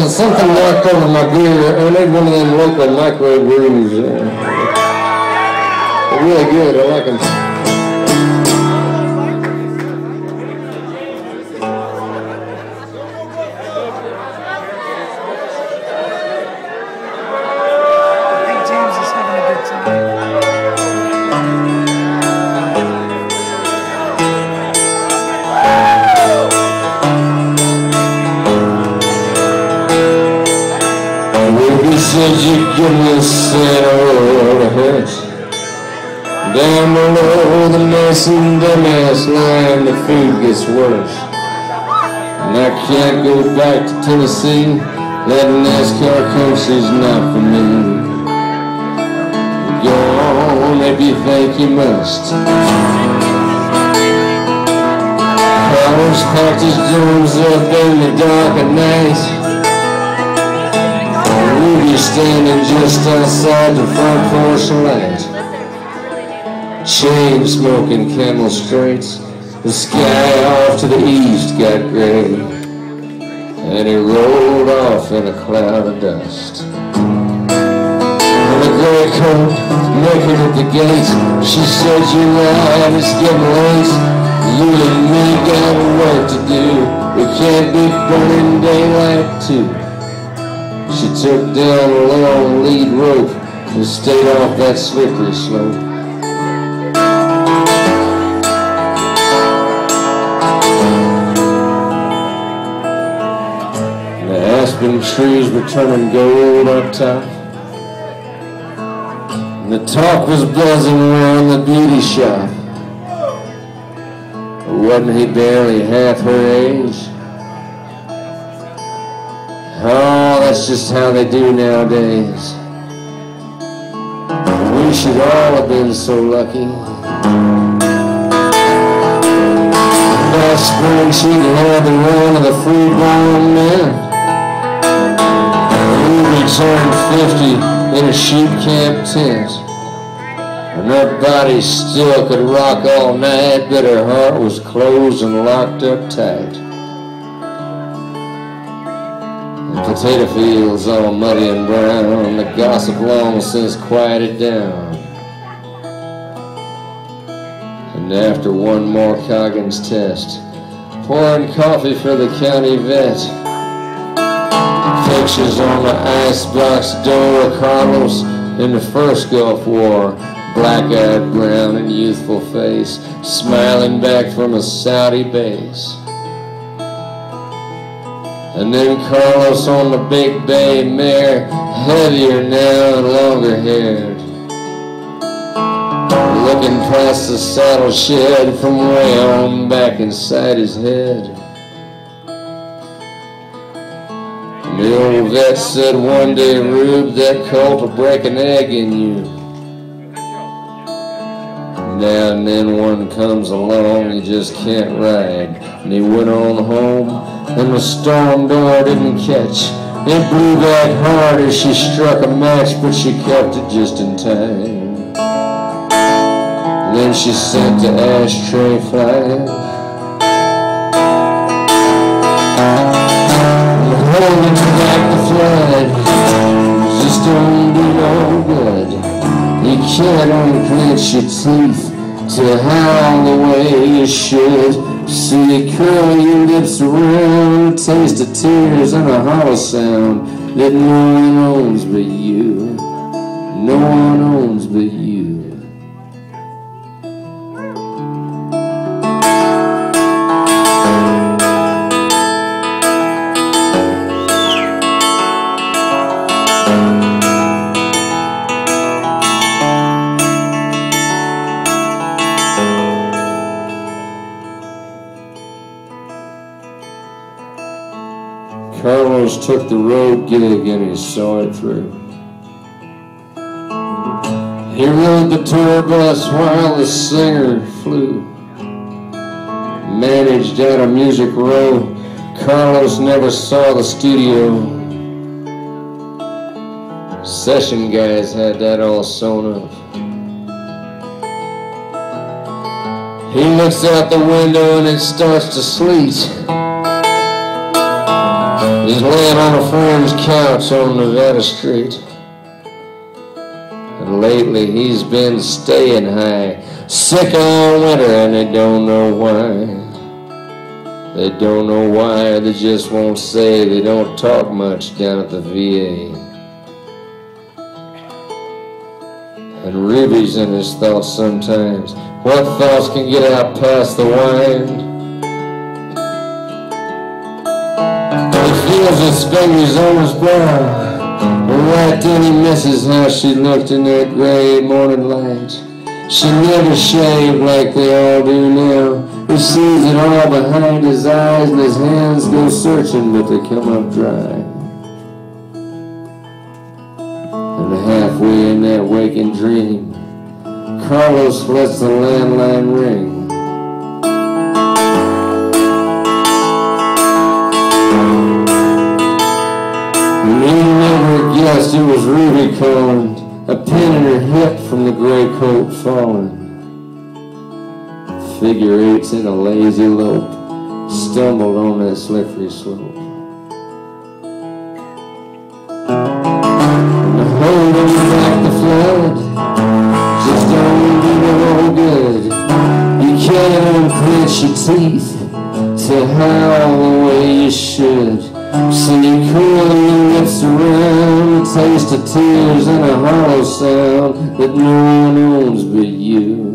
something knocked over my beer. I made one of them local microwave brews. They're really good. I like them. Said you'd give me a cent or a hearse. Down below the mess and dumbass line, the food gets worse. And I can't go back to Tennessee. That NASCAR country's not for me. Go on if you think you must. Carlos packed his drums up in the dark at night. Rudy's standing just outside the front porch light. Chain smoking Camel Straits. The sky off to the east got gray, and he rolled off in a cloud of dust. And the gray coat met her at the gate. She said, "You're right, it's getting late. You and me got work to do. We can't be burning daylight too." She took down a long lead rope and stayed off that slippery slope. The aspen trees were turning gold up top, and the talk was buzzing around the beauty shop. Wasn't he barely half her age? Oh, that's just how they do nowadays. We should all have been so lucky. Last spring she'd had the run of the free-born men. We turned 50 in a sheep camp tent, and her body still could rock all night, but her heart was closed and locked up tight. Potato fields all muddy and brown, the gossip long since quieted down. And after one more Coggins test, pouring coffee for the county vet, pictures on the icebox door of Carlos in the first Gulf War, black-eyed, brown and youthful face, smiling back from a Saudi base. And then Carlos on the Big Bay mare, heavier now and longer haired, looking past the saddle shed from way on back inside his head. And the old vet said one day, "Rube, that colt will break an egg in you." Now and then one comes along he just can't ride, and he went on home, and the storm door didn't catch. It blew back hard as she struck a match, but she kept it just in time. Then she sent the ashtray flying, and holding back the flood just don't do no good. You can't unclench your teeth to howl the way you should. So you curl your lips around, a taste of tears and a hollow sound that no one owns but you. No one owns but you. Carlos took the road gig and he saw it through. He rode the tour bus while the singer flew. Managed out of Music Row, Carlos never saw the studio. Session guys had that all sewn up. He looks out the window and it starts to sleet. He's laying on a friend's couch on Nevada Street. And lately he's been staying high, sick all winter, and they don't know why. They don't know why, they just won't say. They don't talk much down at the VA. And Ruby's in his thoughts sometimes. What thoughts can get out past the wine? He feels his fingers on his brow. Right then he misses how she looked in that gray morning light. She never shaved like they all do now. He sees it all behind his eyes, and his hands go searching, but they come up dry. And halfway in that waking dream, Carlos lets the landline ring. And he never guessed it was Ruby calling, a pin in her hip from the gray coat falling. Figure eights in a lazy lope, stumbled on that slippery slope. And holding back the flood just don't do no good. You can't unclench your teeth to howl the way you should. So you curl your lips around, a taste of tears and a hollow sound that no one owns but you.